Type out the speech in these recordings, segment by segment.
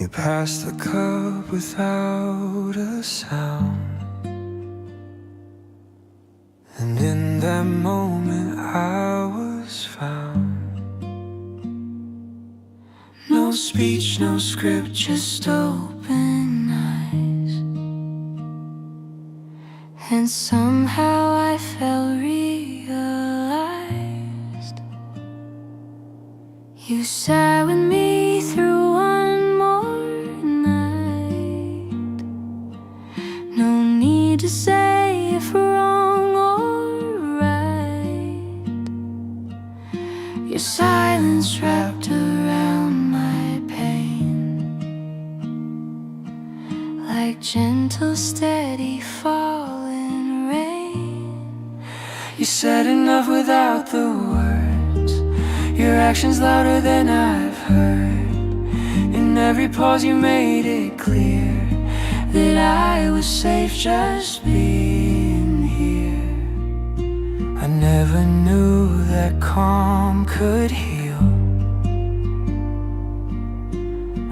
You passed the cup without a sound, and in that moment I was found. No speech, no script, just open eyes. And somehow I felt realized. You sat with me through one more night. No need to say if wrong or right. Your silence wrapped around my pain, like gentle, steady falling rain. You said enough without the words, your actions louder than I've heard. In every pause you made it clear that I was safe just being here. I never knew that calm could heal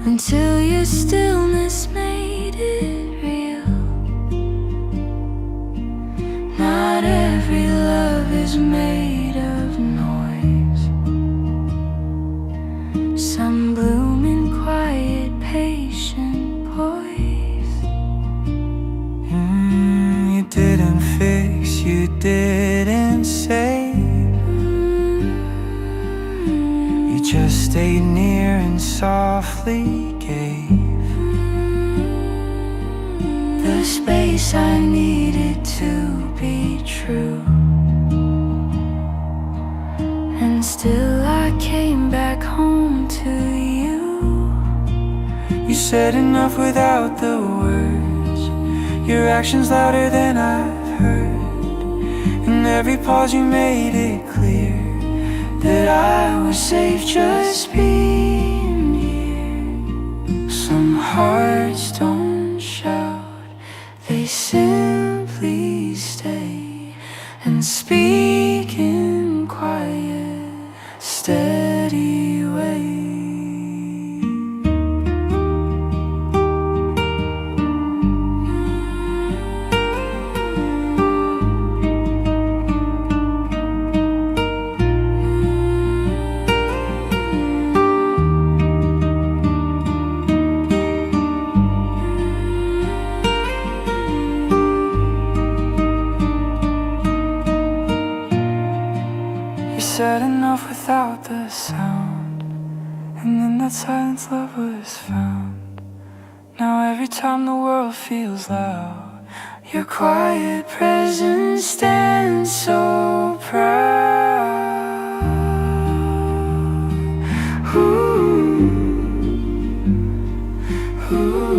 until your stillness made it real. Not every love is made of noise. Some bloom in quiet, patient poise. You didn't fix, you didn't save. You just stayed near and softly gave the space I needed to be true. And still I came back home to you. You said enough without the words, your actions louder than I've heard. In every pause you made it clear that I was safe just being here. Some hearts don't shout, they simply stay and speak in quiet, steady way. You said enough without the sound, and in that silence love was found. Now every time the world feels loud, your quiet presence stands so proud. Ooh, ooh.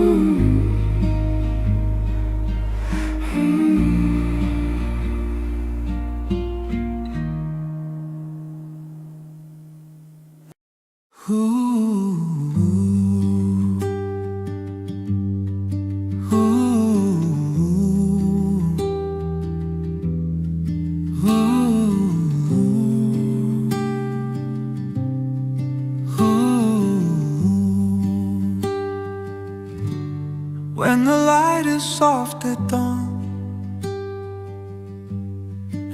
When the light is soft at dawn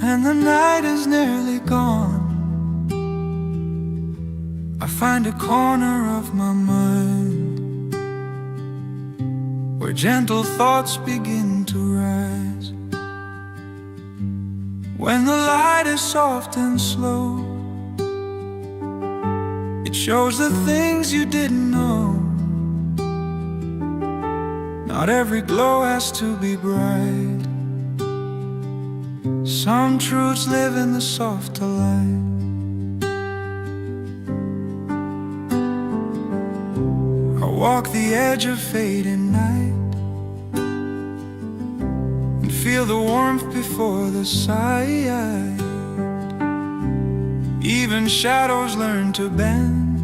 and the night is nearly gone, I find a corner of my mind where gentle thoughts begin to rise. When the light is soft and slow, it shows the things you didn't know. Not every glow has to be bright. Some truths live in the softer light. I walk the edge of fading night and feel the warmth before the sight. Even shadows learn to bend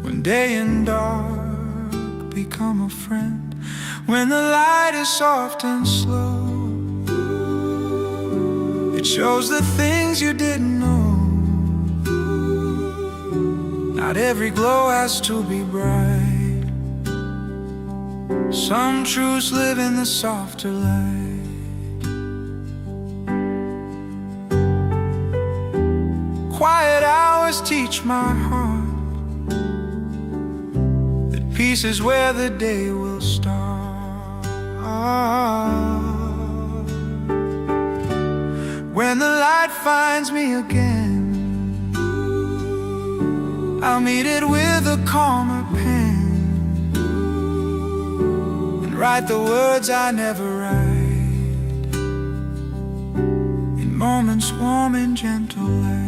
when day and dark become a friend. When the light is soft and slow, it shows the things you didn't know. Not every glow has to be bright. Some truths live in the softer light. Quiet hours teach my heart that peace is where the day will start. When the light finds me again, I'll meet it with a calmer pen and write the words I never write in moments warm and gentle light.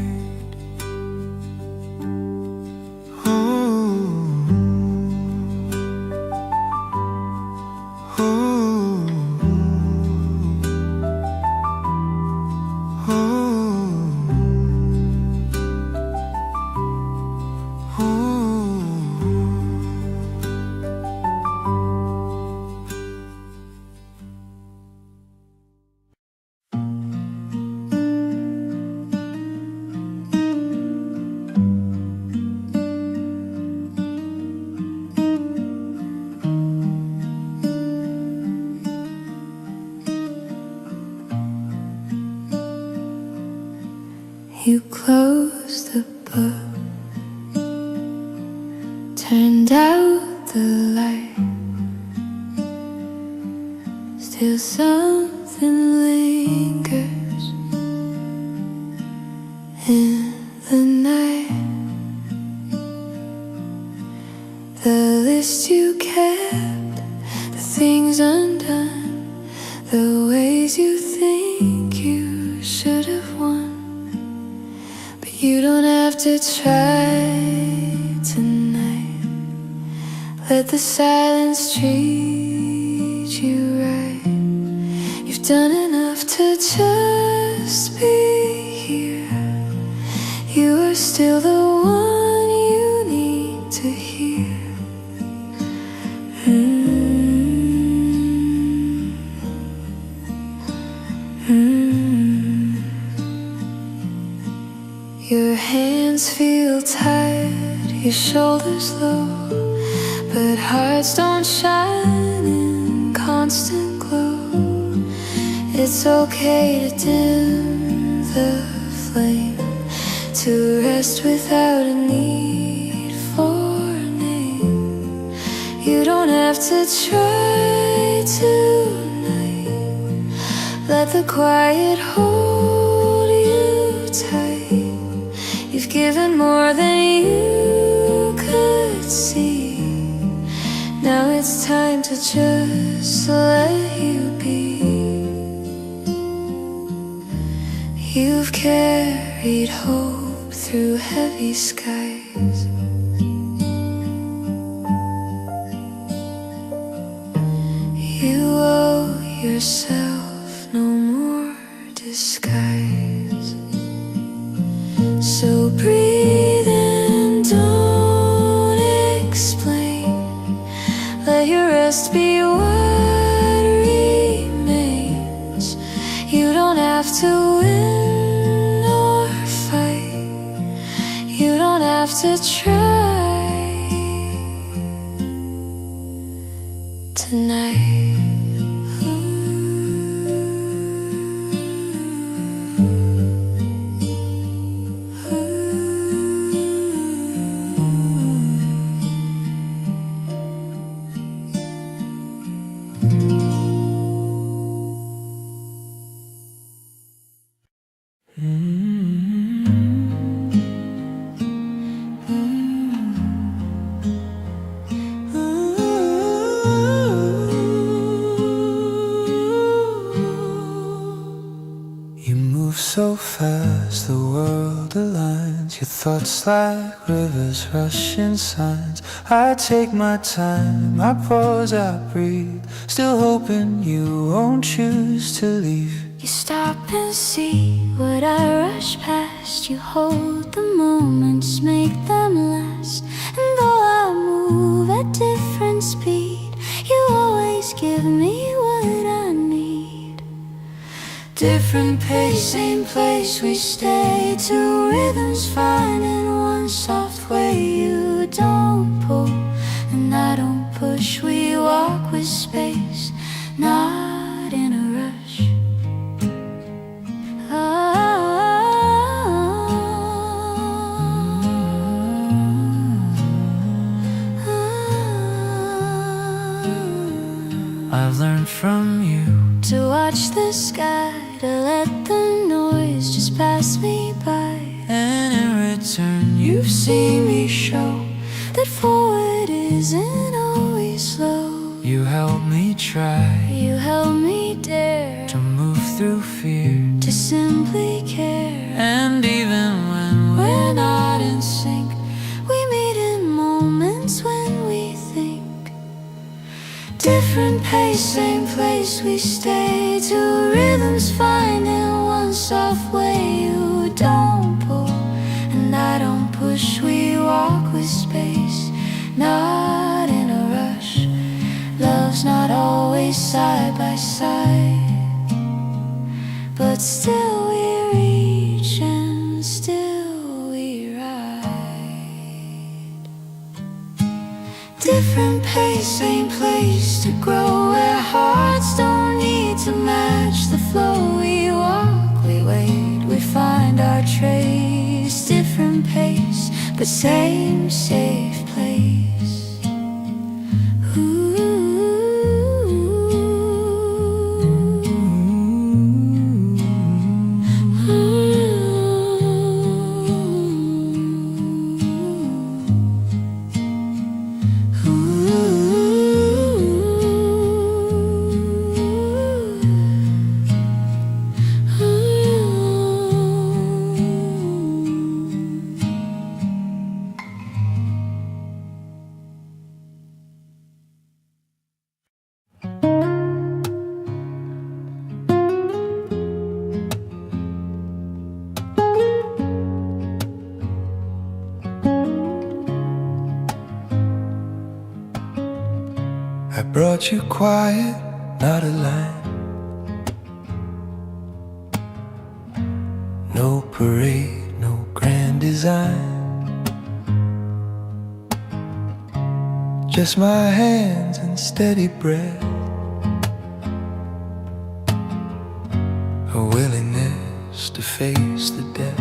You closed the book, turned out the light. Still something lingers in the night. The list you kept, the things undone, the ways you think you should have won. You don't have to try tonight. Let the silence treat you right. You've done enough to just be here. You are still the one you need to hear. Your hands feel tired, your shoulders low, but hearts don't shine in constant glow. It's okay to dim the flame, to rest without a need for a name. You don't have to try tonight. Let the quiet hold you tight. You've given more than you could see. Now it's time to just let you be. You've carried hope through heavy skies. You owe yourself no more disguise. So breathe and don't explain. Let your rest be what remains. You don't have to win or fight. You don't have to try tonight. So fast, the world aligns. Your thoughts like rivers, rushing signs. I take my time, I pause, I breathe, still hoping you won't choose to leave. You stop and see what I rush past. You hold the moments, make them last. And though I move at different speed, you always give me what I need. Different pace, same place we stay. Two rhythms finding one soft way. You don't pull and I don't pull. push, we walk with space, not in a rush. I've learned from you to watch the sky, to let the noise just pass me by. and in return you've seen me show that forward isn't always slow. you help me try You help me dare to move through fear, to simply care. and even when we're not in sync, We meet in moments when we think. Different pace, same place we stay. Two rhythms find in one soft way. You don't pull and I don't push. We walk with space, not in a rush. Love's not always side by side, but still we reach and still we ride. Different pace, same place to grow, where hearts don't need to match the flow. We walk, we wait, we find our trace. Different pace, but same safe place. I brought you quiet, not a line. No parade, no grand design. Just my hands and steady breath. A willingness to face the death.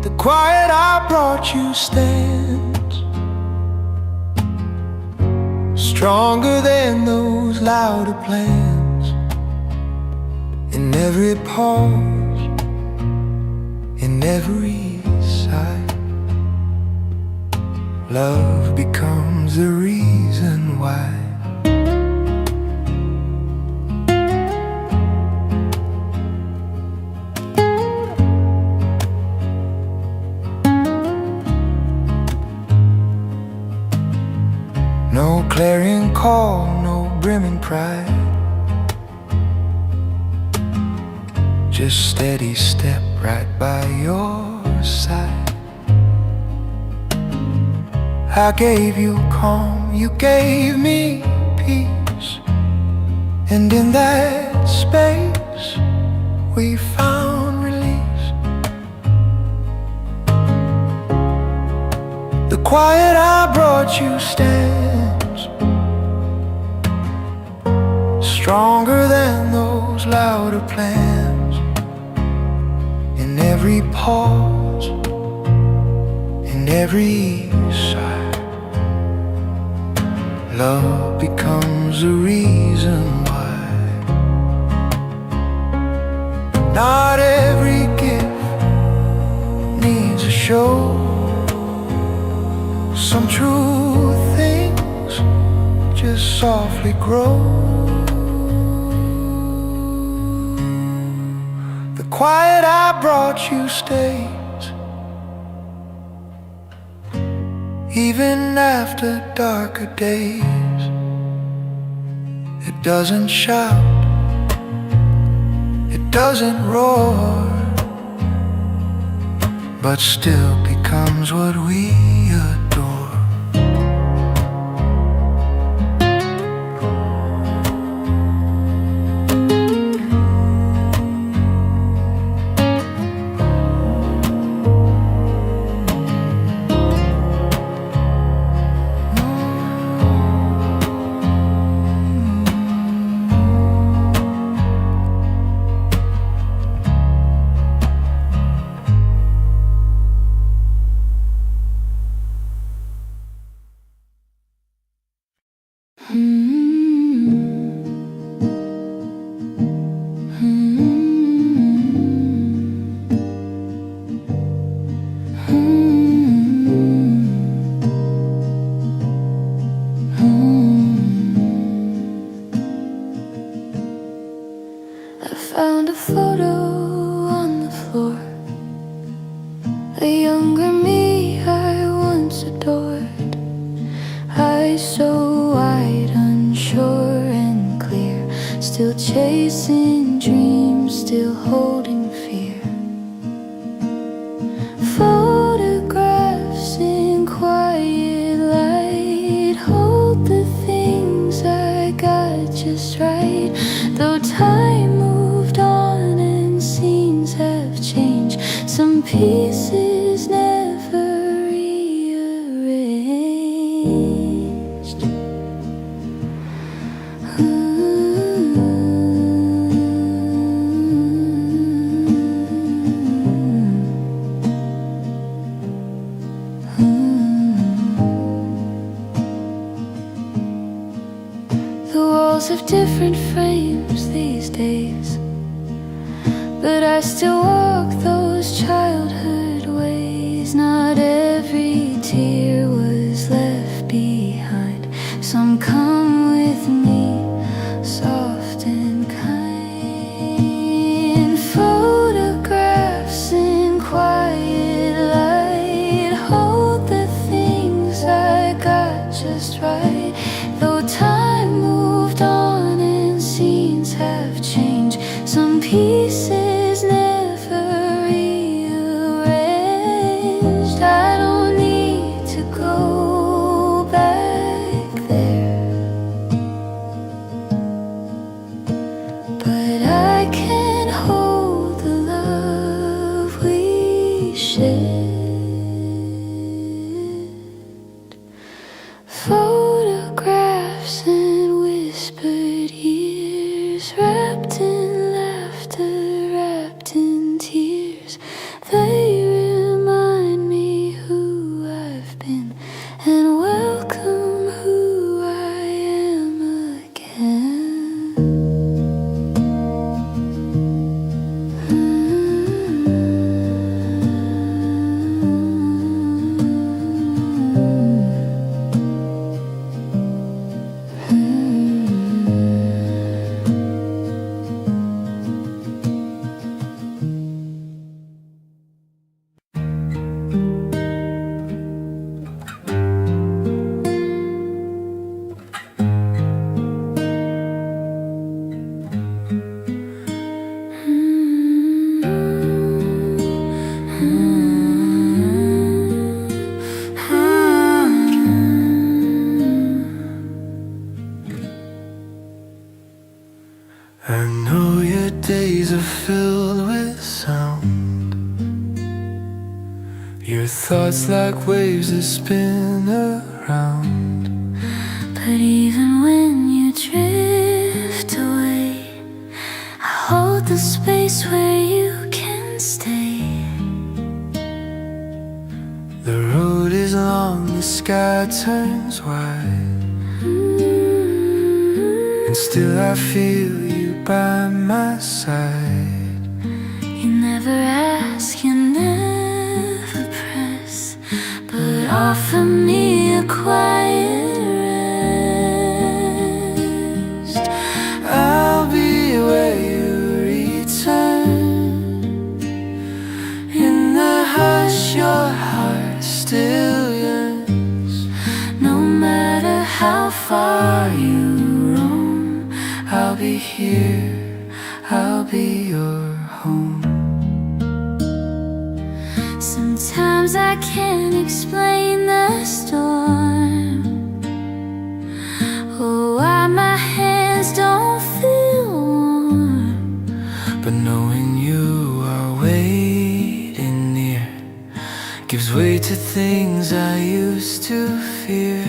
The quiet I brought you stands stronger than those louder plans. In every pause, in every sigh, love becomes the reason why. No clarion call, no brimming pride, just steady step right by your side. I gave you calm, you gave me peace, and in that space we found release. The quiet I brought you stands stronger than those louder plans. In every pause, in every sigh, love becomes the reason why. Not every gift needs a show. Some true things just softly grow. The quiet I brought you stays, even after darker days. It doesn't shout, it doesn't roar, but still becomes what we adore. chasing dreams, still holding fear. Photographs in quiet light hold the things I got just right. Though time moved on and scenes have changed, some pieces never rearranged. The walls have different frames these days, but I still walk those childhood ways. Not every tear was left behind. Some come with me, soft and kind. Photographs in quiet light hold the things I got just right. Though time moved on and scenes have changed, some pieces never rearranged. I don't need to go back there, but I can hold the love we shared. Photographs and whispered years, wrapped in laughter, wrapped in tears. They remind me who I've been and welcome who I am again. I know your days are filled with sound, your thoughts like waves that spin around. But even when you drift away, I hold the space where you can stay. The road is long, the sky turns white, and still I feel you by my side. You never ask, you never press, but offer me a quiet rest. I'll be where you return. In the hush your heart still yearns. No matter how far you roam, I'll be here, I'll be your home. sometimes I can't explain the storm, or why my hands don't feel warm. But knowing you are waiting near gives way to things I used to fear.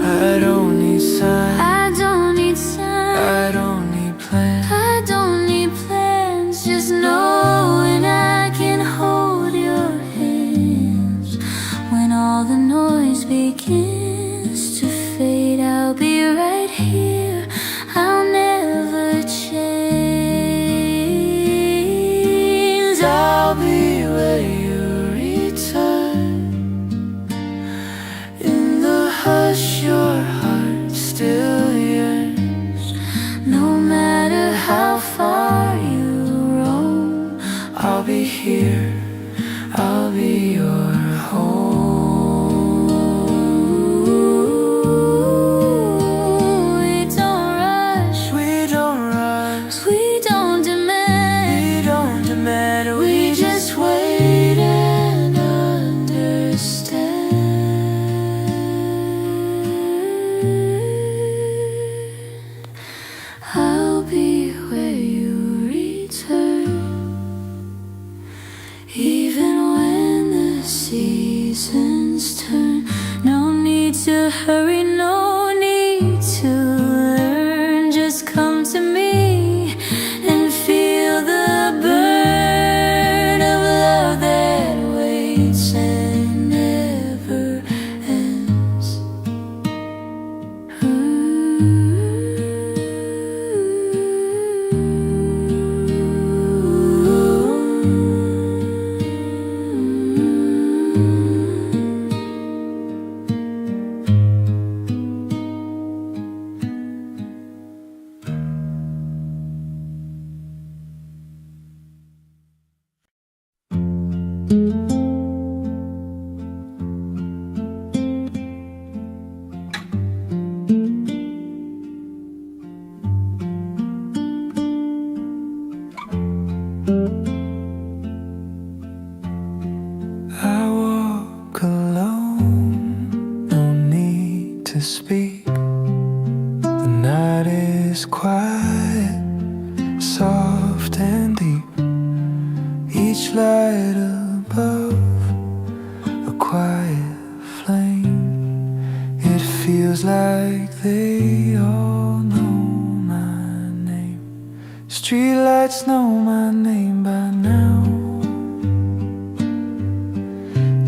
I don't need signs, I don't need signs, I don't need plans. I don't need plans, just knowing I can hold your hands. When all the noise begins to fade, I'll be right here, I'll never change. I'll be where you return. In the hush your heart still yearns. No matter how far you roam, I'll be here, I'll be your home. to hurry, no need to learn. Just come to me and feel the burn of love that waits and never ends. I walk alone, no need to speak. The night is quiet, soft and deep. Each light above a quiet flame. It feels like they all know my name. Streetlights know my name by now.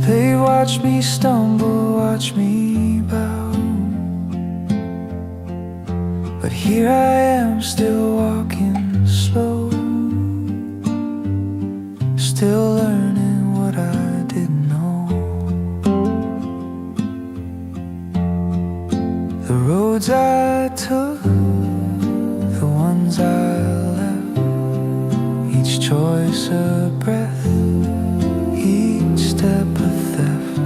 They watch me stumble, watch me bow. But here I am, still walking slow, still learning what I didn't know. The roads I took, the ones I left, each choice a breath, each step a theft.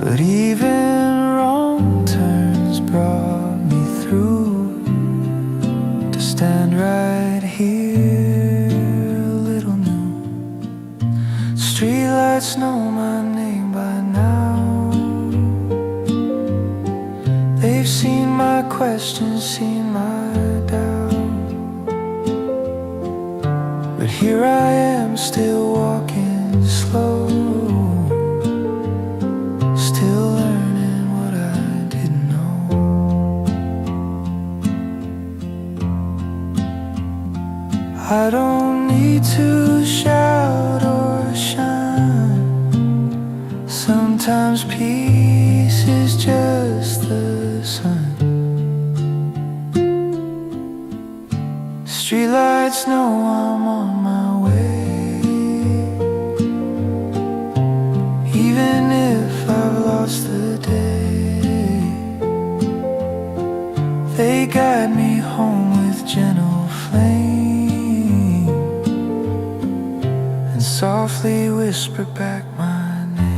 But even wrong turns brought me through to stand right here, a little new. Streetlights know my name by now. They've seen my questions, seen my doubt. But here I am, still walking slow, still learning what I didn't know. I don't need to shout or shine. Sometimes peace is just the sun. Streetlights know I'm on my way, even if I've lost the day. They guide me home with gentle flame and softly whisper back my name.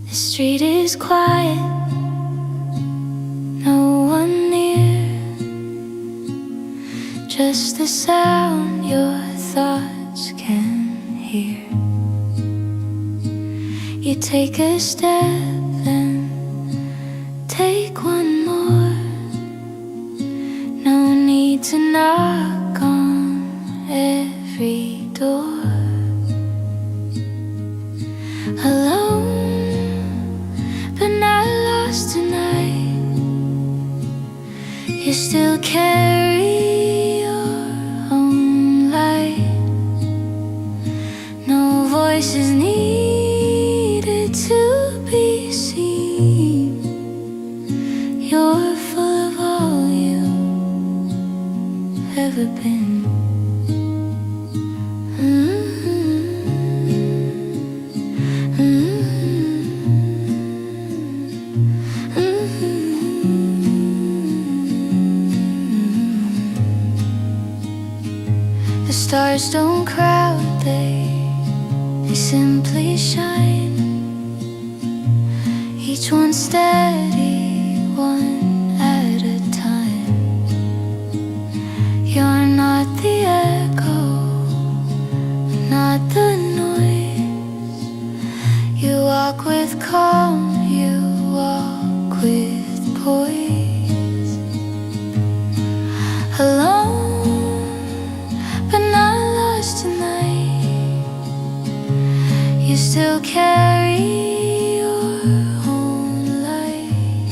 The street is quiet, no one near, just the sound your thoughts can hear. You take a step and take one more. No need to knock on every door. Alone, but not lost tonight. You still carry your own light. No voices needed to be seen. stars don't crowd, they simply shine. Each one steady, one at a time. You're not the echo, not the noise. You walk with calm, you walk with poise. Alone, but not lost tonight. You still carry your own light.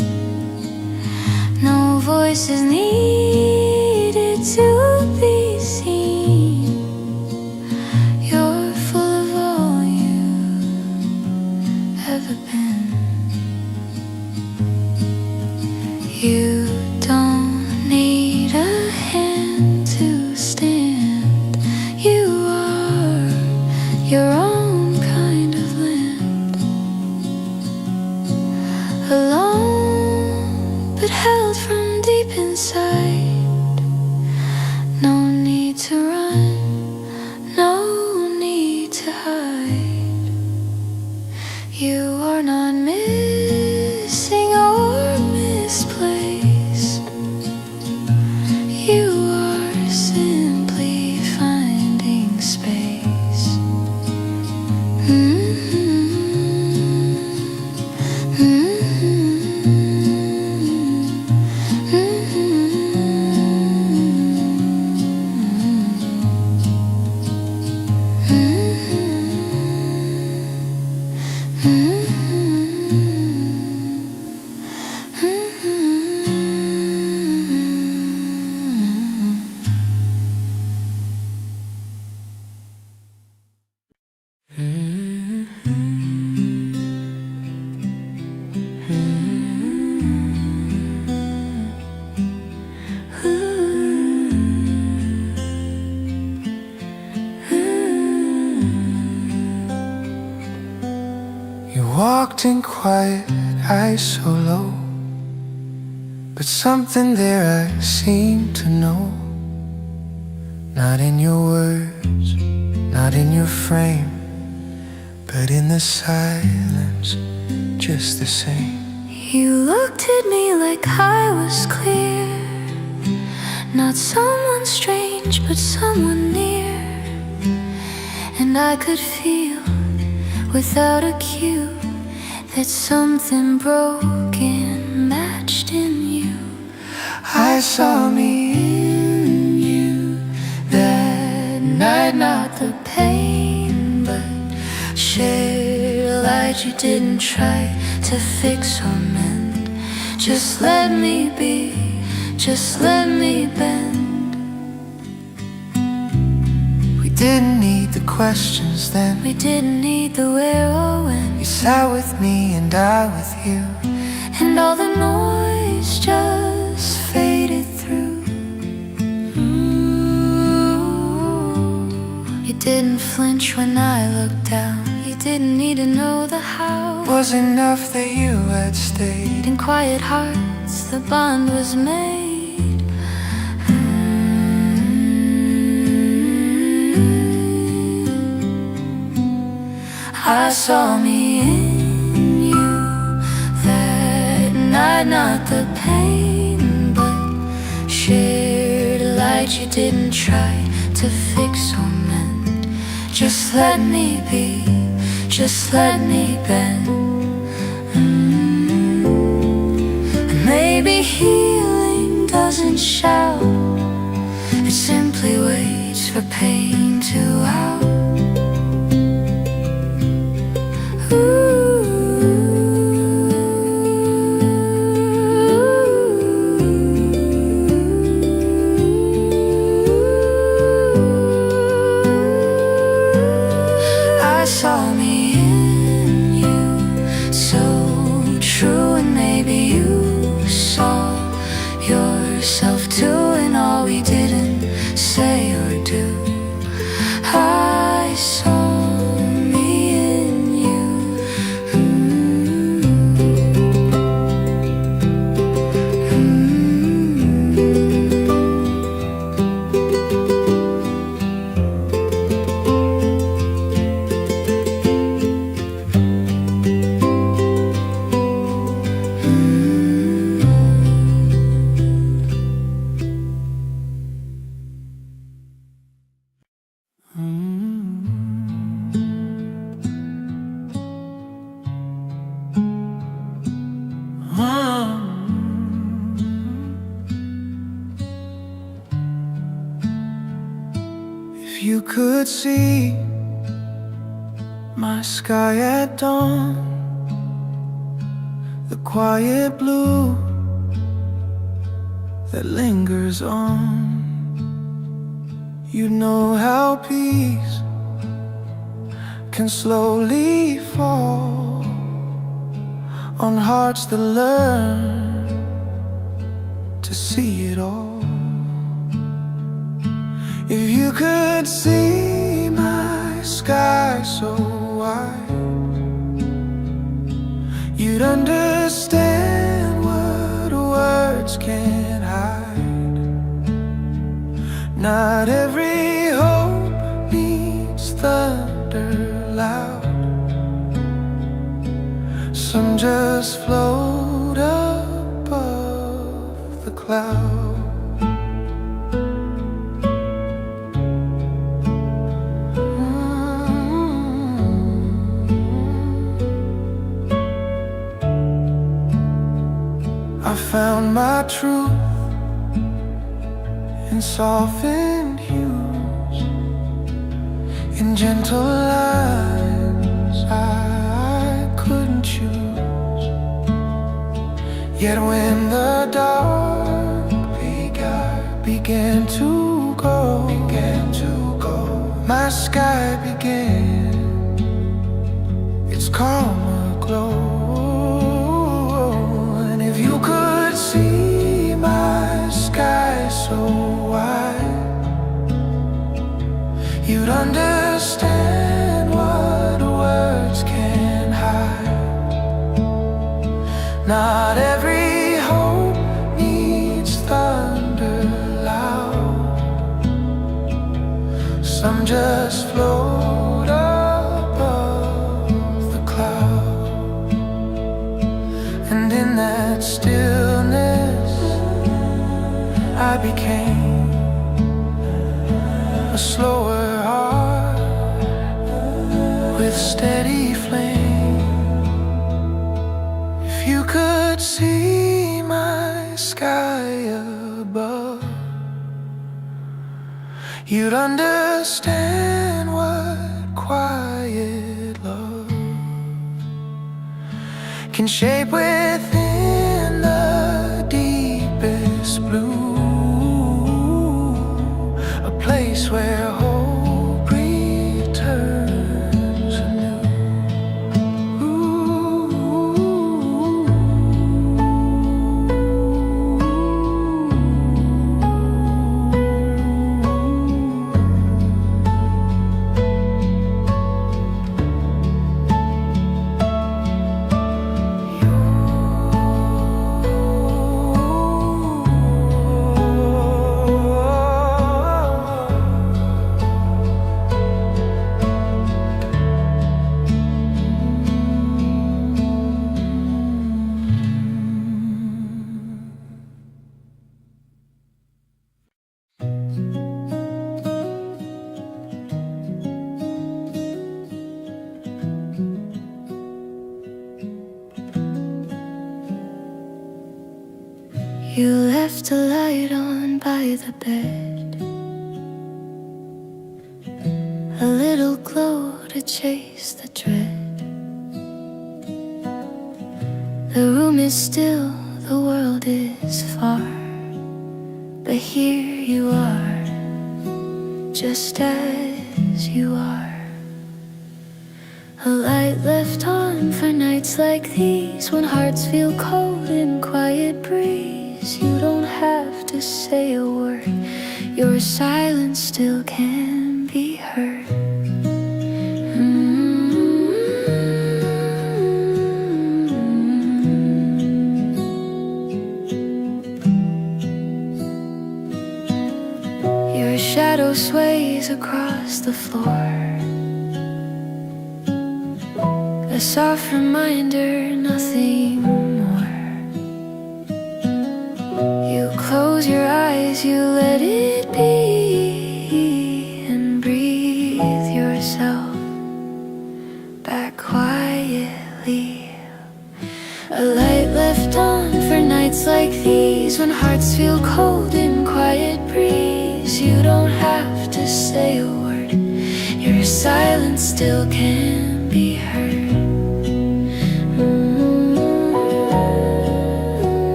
No voices needed to be seen. You're full of all you've ever been. You don't need a hand to stand. You are your own kind of land. Alone, but held from deep inside. No need to run, no need to hide. You are not missing or misplaced. You are simply finding space. You walked in quiet, eyes so low, but something there I seem to know. Not in your words, not in your frame, but in the silence, just the same. You looked at me like I was clear, not someone strange, but someone near. And I could feel, without a cue, that something broken matched in you. I saw me in you that night, not the pain, but shared a light you didn't try to fix or mend. Just let me be, just let me bend. We didn't need the questions then, We didn't need the where or when, you sat with me and I with you, and all the noise just faded through. You didn't flinch when I looked down. You didn't need to know the how. was enough that you had stayed. In quiet hearts the bond was made. I saw me in you that night, not the pain, but shared a light you didn't try to fix or mend. Just let me be, just let me bend. And maybe healing doesn't shout, it simply waits for pain to out. I saw me in you, so true, and maybe you saw yourself too in all we didn't say or do. you could see my sky at dawn, the quiet blue that lingers on, you know how peace can slowly fall on hearts that learn to see it all. If you could see my sky so wide, you'd understand what words can't hide. Not every hope needs thunder loud. Some just float above the clouds. I found my truth in softened hues, in gentle lines I couldn't choose. Yet when the dark began to go, my sky began its calmer glow. You could see my sky so wide, you'd understand what words can hide. Not every hope needs thunder loud. Some just float above the clouds. And in that stillness I became a slower heart with steady flame. If you could see my sky above, you'd understand what quiet love can shape within the deepest blue, a place where hope returns anew. You left a light on by the bed, a little glow to chase the dread. The room is still, the world is far, but here you are, just as you are. A light left on for nights like these, when hearts feel cold in quiet breeze. You don't have to say a word, your silence still can be heard. Your shadow sways across the floor, a soft reminder, nothing more. You close your eyes, you let it be, and breathe yourself back quietly. A light left on for nights like these, when hearts feel cold in quiet breeze. You don't have to say a word, silence still can be heard.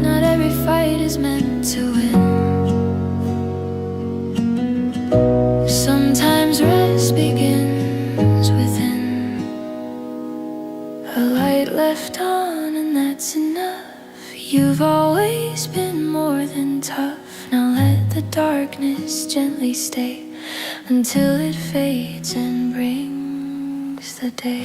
Not every fight is meant to win. Sometimes rest begins within. A light left on and that's enough. You've always been more than tough. Now let the darkness gently stay until it fades and brings the day.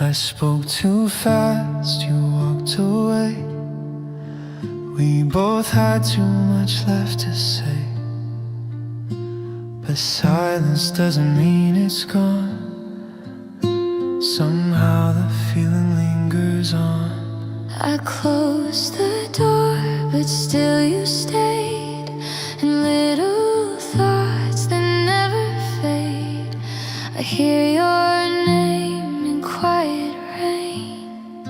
I spoke too fast, you walked away. We both had too much left to say, but silence doesn't mean it's gone. Somehow the feeling lingers on. I closed the door, but still you stayed. And little thoughts that never fade. I hear your name in quiet rain,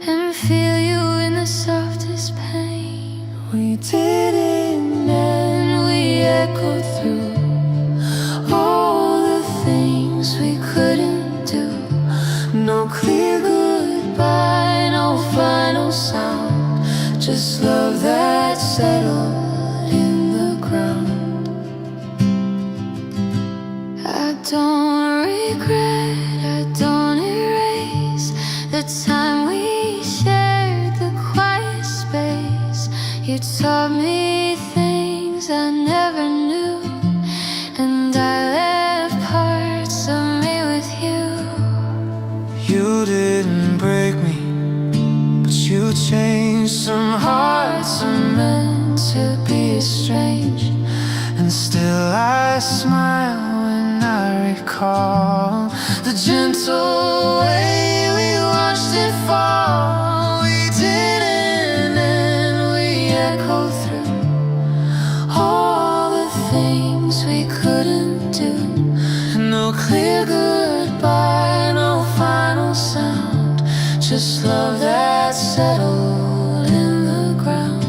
and feel you in the softest pain. We didn't end, we echoed through all the things we couldn't do. No clear goodbye, no final sound, just love that settled in the ground. I don't regret, I don't erase the time we shared the quiet space. You taught me things I never knew, and I left parts of me with you. You didn't break me, but you changed some hearts are meant to be estranged. And still I smile when I recall the gentle way we watched it fall. We didn't end, we echoed through all the things we couldn't do. No clear goodbye, no final sound, just love that settled in the ground.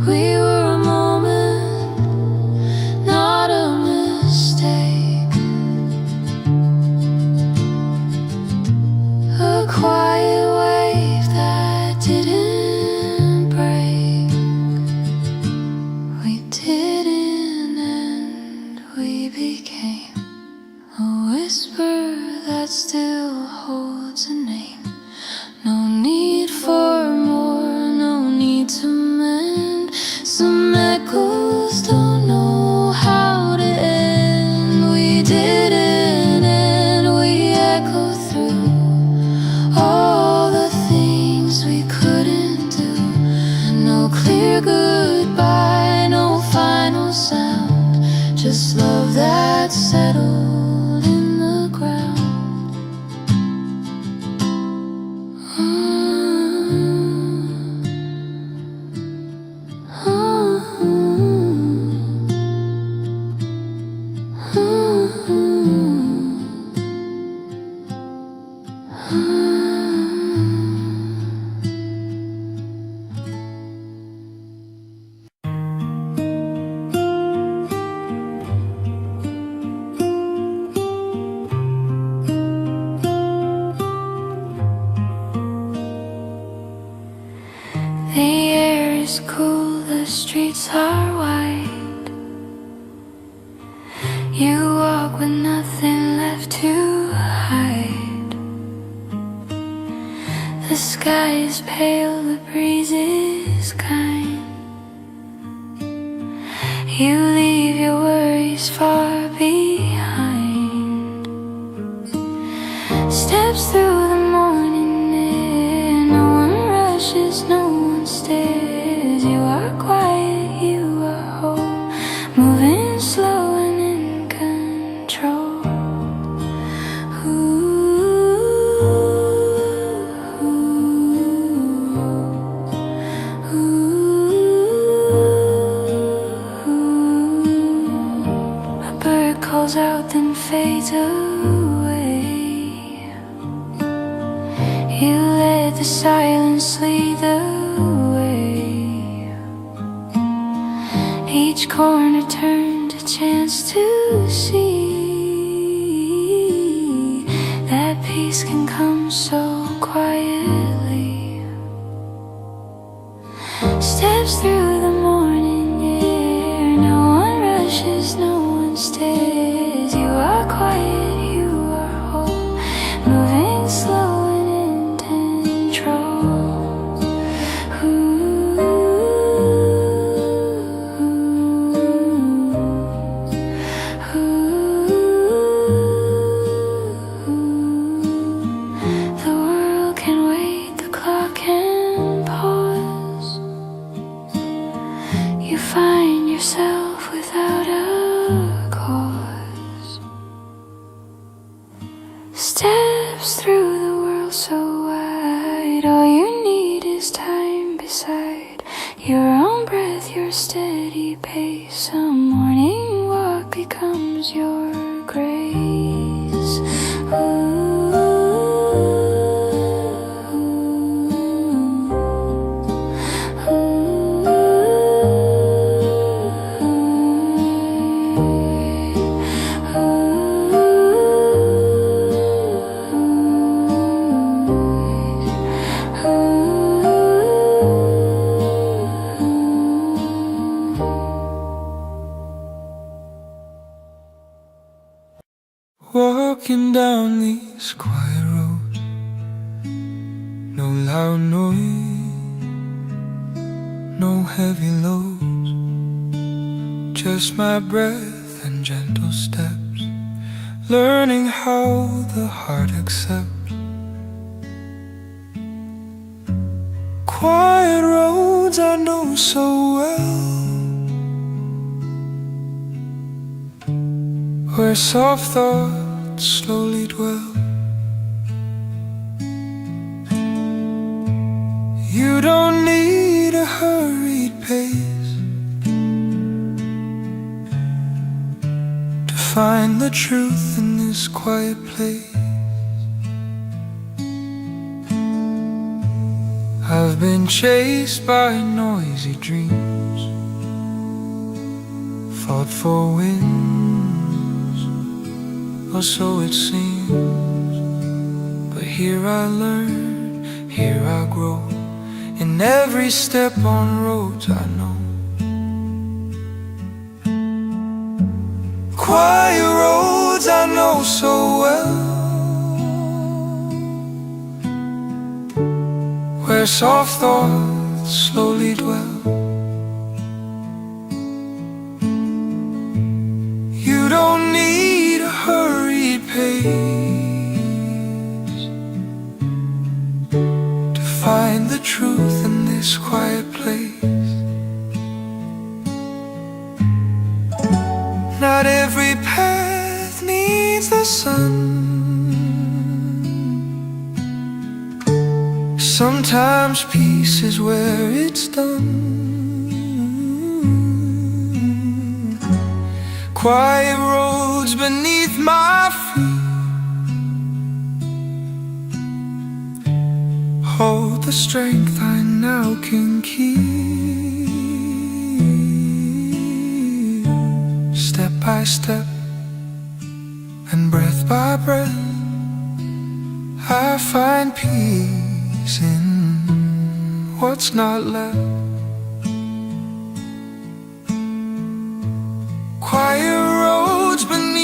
We were a moment, not a mistake. A quiet wave that didn't break. We didn't end, we became a whisper that still holds a name. No need for more, no need to mend. Some echoes don't know how to end. We didn't end, we echoed through all the things we couldn't do. No clear goodbye, no final sound, just love that settled in the ground. You walk with nothing left to hide. The sky is pale, the breeze is kind. You leave your worries far behind. Steps through the morning air. No one rushes, no one stares. You are quiet, you are home, moving slow and in control. A bird calls out then fades away. You let the silence lead the way. Each corner turned a chance to see that peace can come so quietly. Steps through the morning air. No one rushes, no one stares. You are quiet, you are whole, moving slow and in control. The world can wait, the clock can pause. You find yourself without a cause. Steps through the world so wide. All you need is time beside your own breath, your steady pace. A morning walk becomes your grace. Walking down these quiet roads, no loud noise, no heavy loads, just my breath and gentle steps, learning how the heart accepts. Quiet roads I know so well, where soft thoughts slowly dwell. You don't need a hurried pace to find the truth in this quiet place. I've been chased by noisy dreams, fought for winds, or so it seems. But here I learn, here I grow, in every step on roads I know. Quiet roads I know so well, where soft thoughts slowly dwell. You don't need a hurried pace to find the truth in this quiet place. Not every path needs the sun. Sometimes peace is where it's done. Quiet roads beneath my feet hold the strength I now can keep. Step by step and breath by breath, I find peace in what's not left. Quiet roads beneath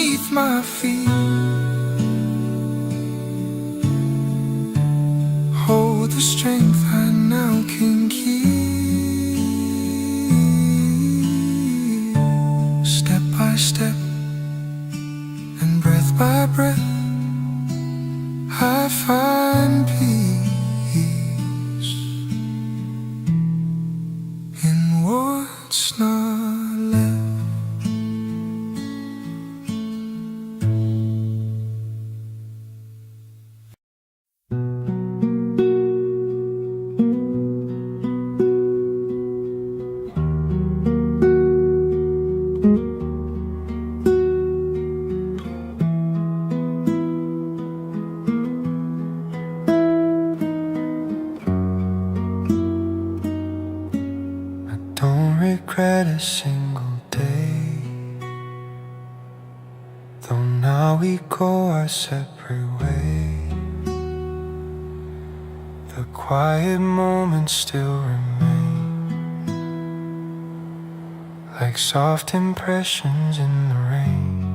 breath, I find peace in what's not left. Don't regret a single day, though now we go our separate ways. The quiet moments still remain, like soft impressions in the rain.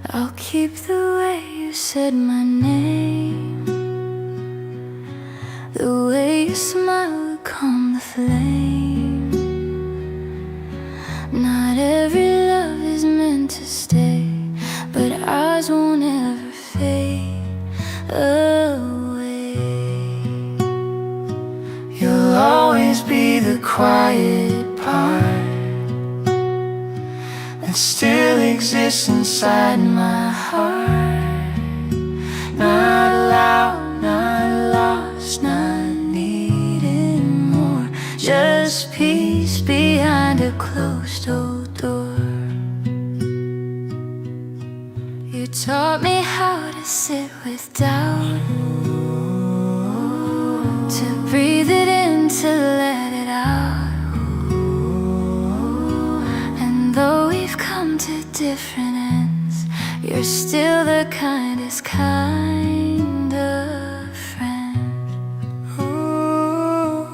I'll keep the way you said my name, the way you smile would calm the flame. Not every love is meant to stay, but ours won't ever fade away. You'll always be the quiet part that still exists inside my heart. Not loud, not lost, not needing more, just peace behind a closed old door. You taught me how to sit with doubt, to breathe it in, to let it out. And though we've come to different ends, you're still the kindest kind of friend. Ooh,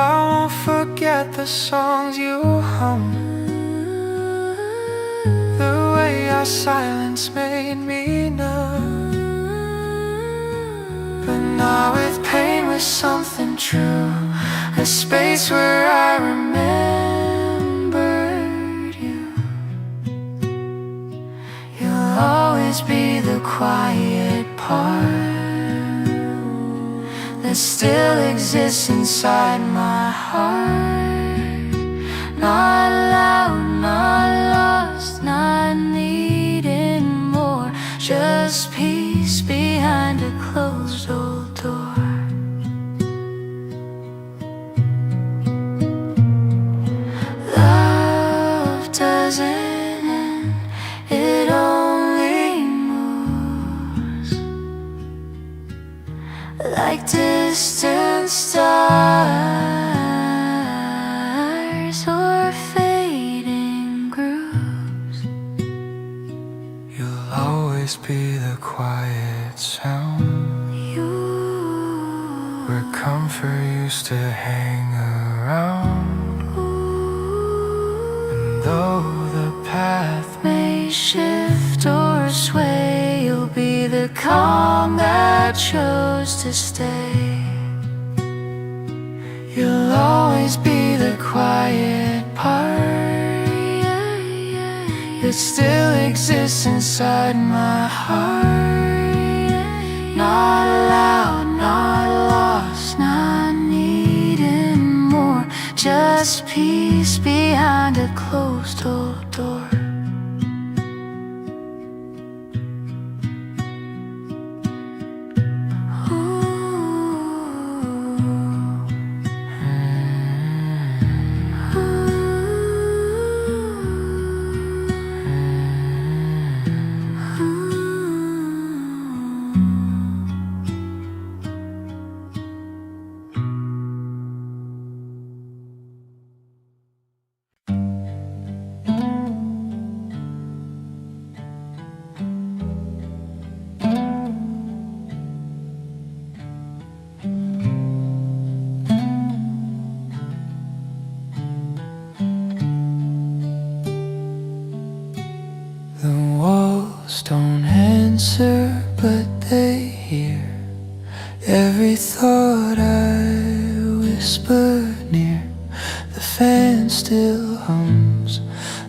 I won't forget the songs you hum, the way our silence made me numb. But now with pain was something true, a space where I remembered you. You'll always be the quiet part that still exists inside my heart. Not loud, not lost, not needing more, just peace behind a closed old door. Love doesn't end, it only moves, like distant stars or fading grooves. You'll always be the quiet sound You, where comfort used to hang around. And though the path May shift or sway, you'll be the calm that chose to stay. You'll always be the quiet part that still exists inside my heart. Not loud, not lost, not needing more, just peace behind a closed old door. The walls don't answer, but they hear every thought I whisper near. The fan still hums,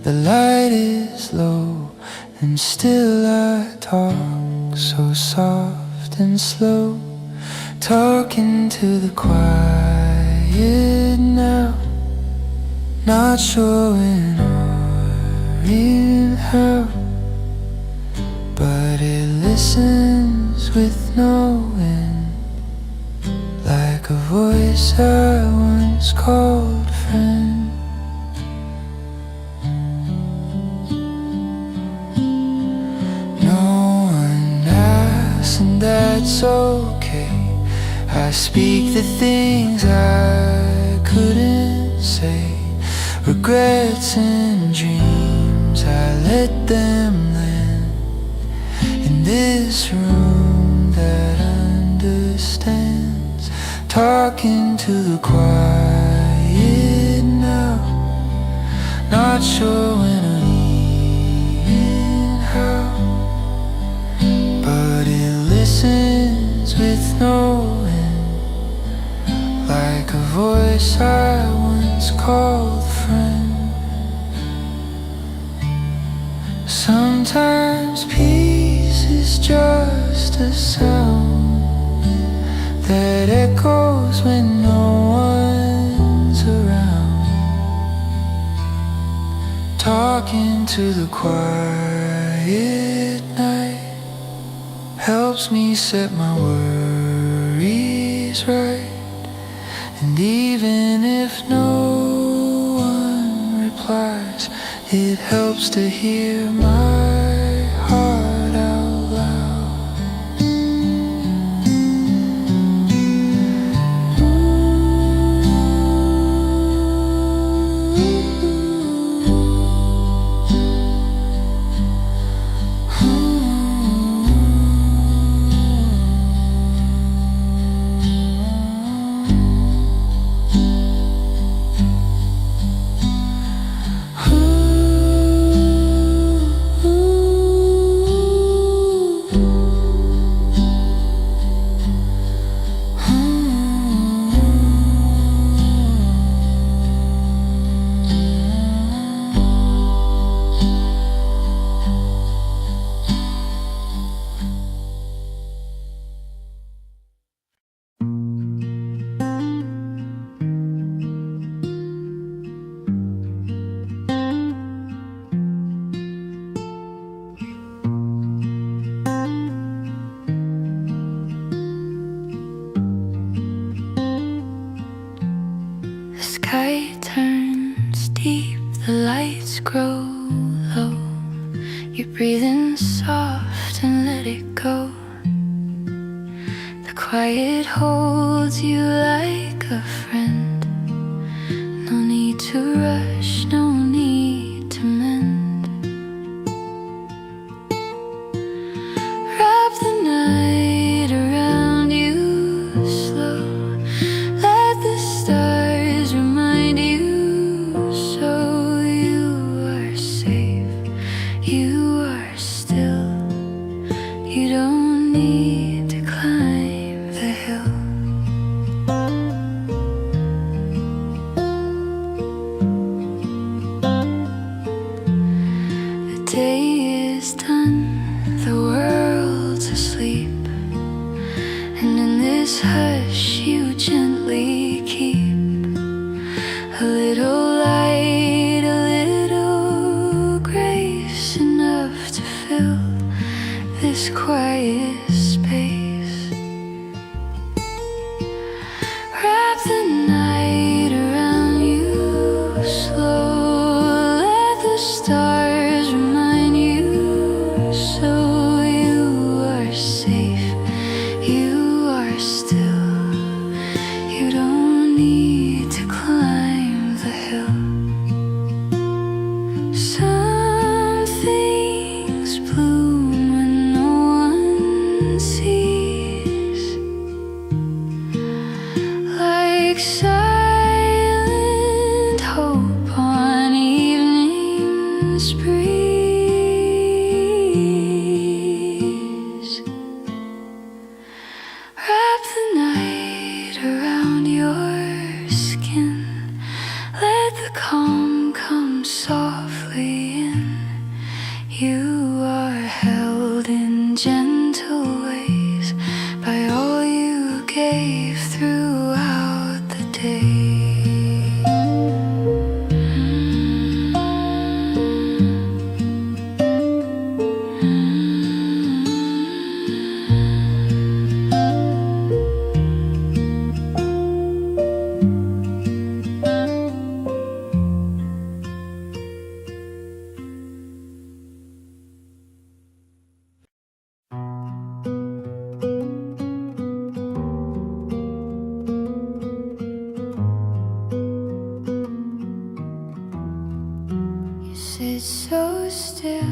the light is low, and still I talk so soft and slow, talking to the quiet now, not sure when or even how, but it listens with no end, like a voice I once called friend. No one asks, and that's okay. I speak the things I couldn't say, regrets and dreams, I let them land in this room that understands, talking to the quiet now, not sure when or even how, but it listens with no end, like a voice I once called friend. Sometimes peace is just a sound that echoes when no one's around, talking to the quiet night helps me set my worries right. And even if no one replies, it helps to hear my heart out loud. The sky turns deep, the lights grow low. You're breathing soft and let it go. The quiet holds you like a friend. No need to rush, no need to mend. Wrap the night around you slow. Let the stars remind you so you are safe, you are still. You don't need to climb the hill. The day is done, the world's asleep, and in this hush you gently keep a little light, a little grace, enough to fill this quiet space. Wrap the night around you slow. Let the stars remind you so you are safe, you are still. You don't need to climb the hill. Some things bloom when no one sees, like silent hope on evening's breeze. Wrap the night around your skin. Let the calm come softly in. You so still,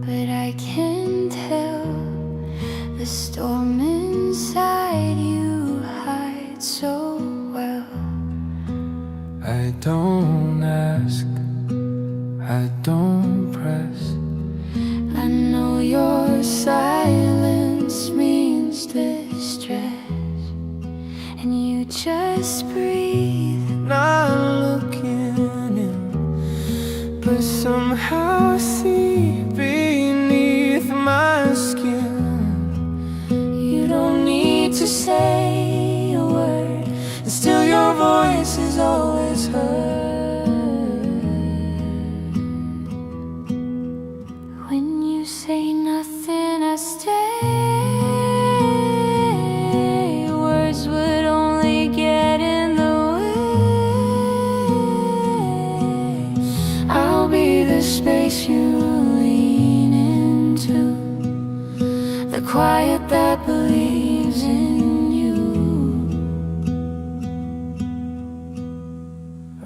but I can tell the storm inside you hides so well. I don't ask, I don't press. I know your silence means distress, and you just breathe. Not looking in, but somehow see beneath my skin. You don't need to say a word, and still your voice is always heard. When you say nothing, I stay. Words would only get in the way. I'll be the space you lean into, the quiet that believes in you.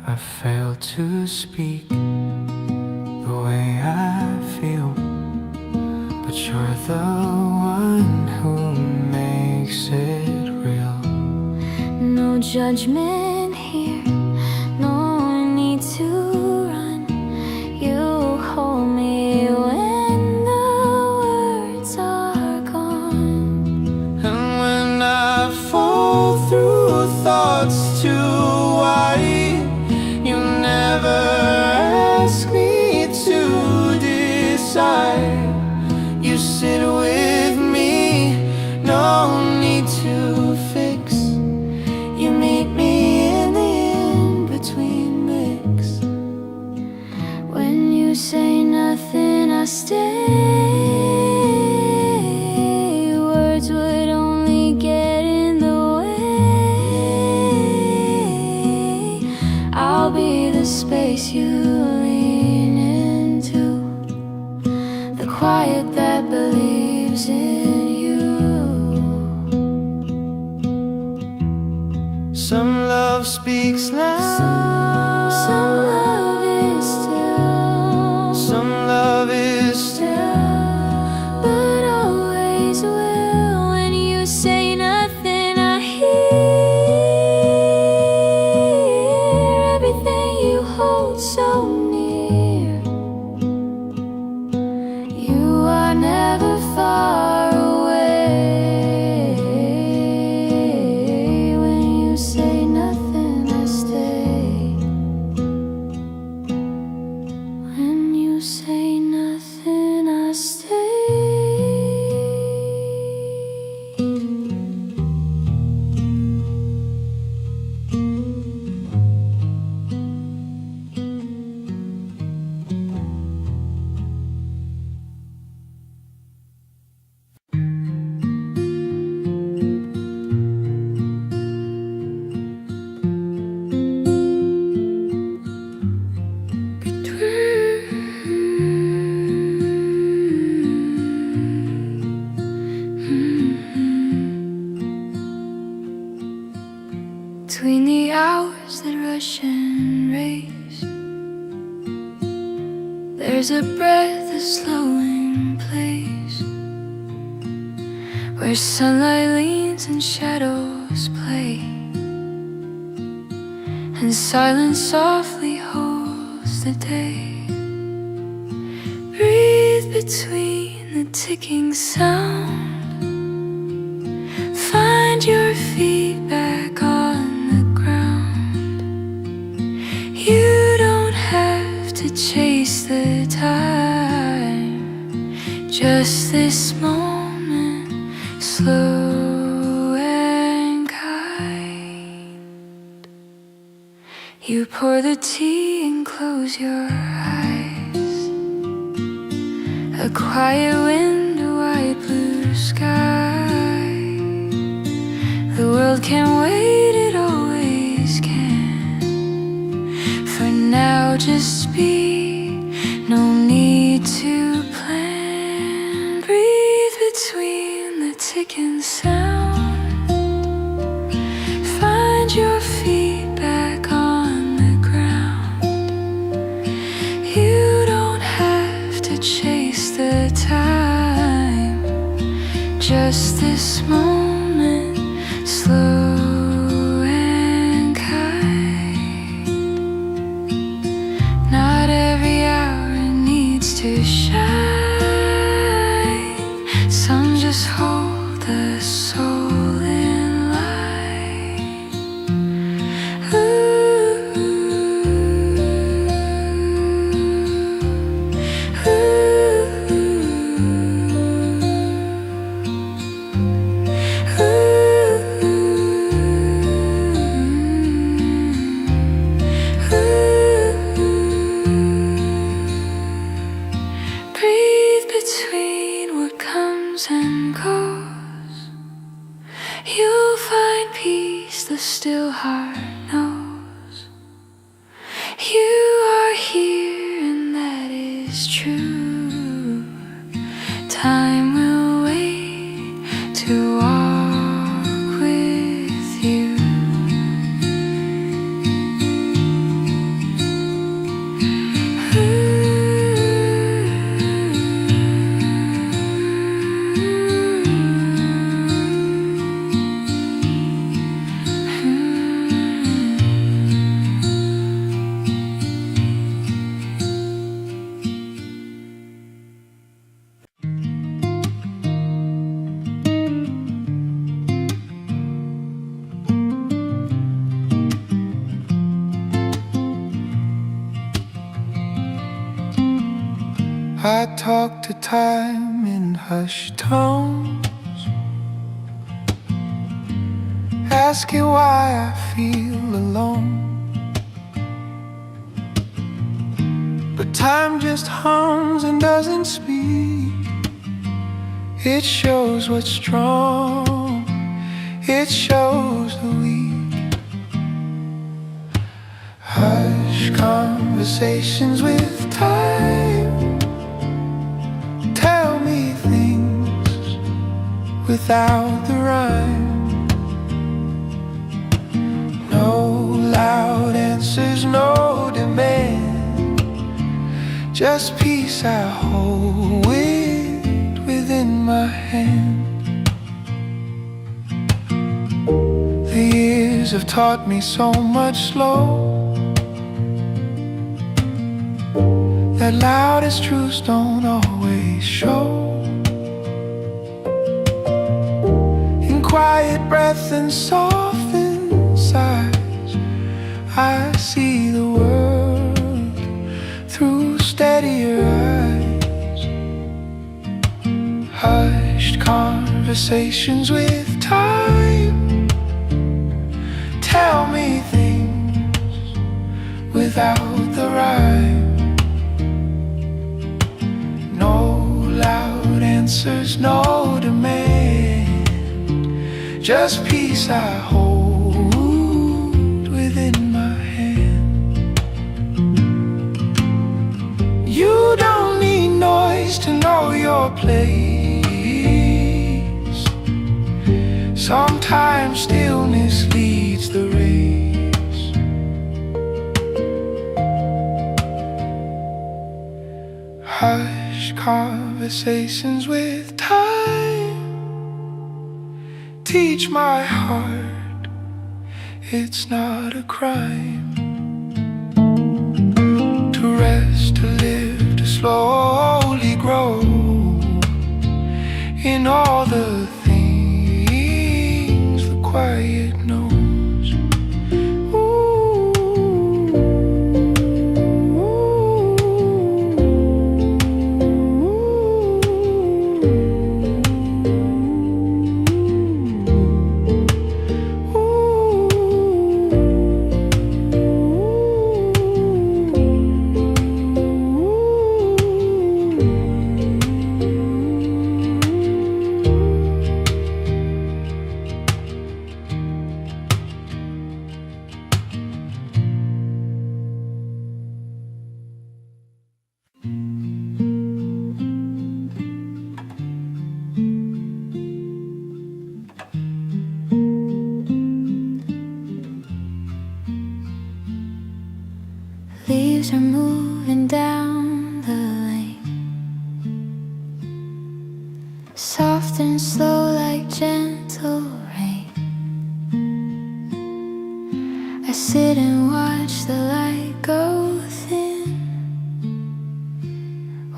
I fail to speak the way I feel, but you're the one who makes it real. No judgment here, no need to run. You hold me when the words are gone. And when I fall through thoughts too wide, you never ask me to decide. You sit with me, no need to fix. You meet me in the in-between mix. When you say nothing, I stay. Words would only get in the way. I'll be the space you lean into, the quiet that believes in you. Some love speaks loud, Some love is still, some love is still, but always will. When you say nothing, I hear everything you hold so near. You are never far away. When you say nothing, I stay. When you say nothing, I stay. Between the hours that rush and race, there's a breath of slowing place, where sunlight leans and shadows play, and silence softly holds the day. Breathe between the ticking sound, find your feet back on the ground. You don't have to chase the time, just this moment, slow and kind. You pour the tea and close your eyes, a quiet wind, a wide blue sky. The world can wait, it always can. For now, just be, no need to plan. Breathe between the ticking sound, find your feet back on the ground. You don't have chase the time. Just this moment, slow and kind. Not every hour needs to shine. Some just hold the soul in light. Ooh, breathe between what comes and goes. You'll find peace, the still heart knows. You are here and that is true. Time will wait to walk with you. I talk to time in hushed tones, asking why I feel alone. But time just hums and doesn't speak. It shows what's strong, it shows the weak. Hush conversations with time. Tell me things without the rhyme. No loud answers, no demand. Just peace I hold within my hand. The years have taught me so much slow, that loudest truths don't always show. In quiet breath and softened sighs, I see the world through steadier eyes. Hushed conversations with time. Tell me things without the rhyme. No loud answers, no demand. Just peace I hold within my hand. You don't need noise to know your place. Sometimes stillness leads the race. Hush conversations with time. Teach my heart it's not a crime to rest, to live, to slowly grow in all the things the quiet knows. Leaves are moving down the lane. soft and slow like gentle rain. I sit and watch the light go thin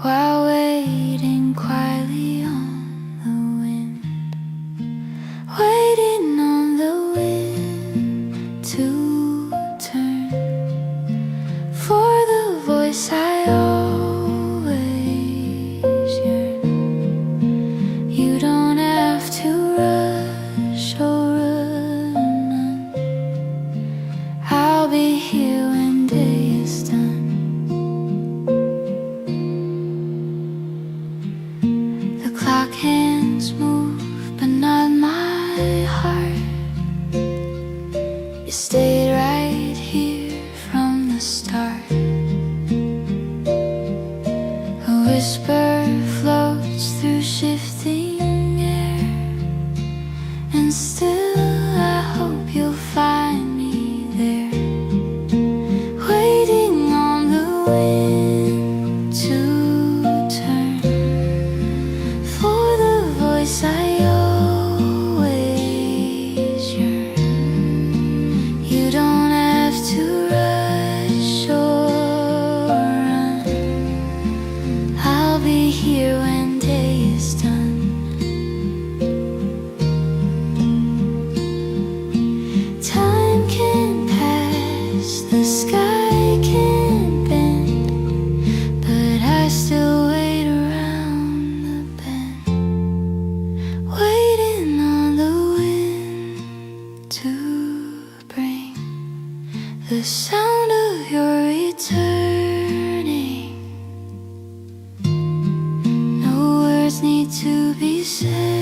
while waiting quietly on the wind, waiting on the wind to turn for the voice I always yearn. You don't have to rush or run. I'll be here when day is done. The clock hands move, but not my heart. You stayed right here from the start. A whisper floats through shifting air, and still I hope you'll find me there, waiting on the wind to turn for the voice I always yearn. You don't have to rush or run. I'll be here when day is done. Time can pass, the sky can bend, but I still wait around the bend, waiting on the wind to bring the sound of your returning. No words need to be said.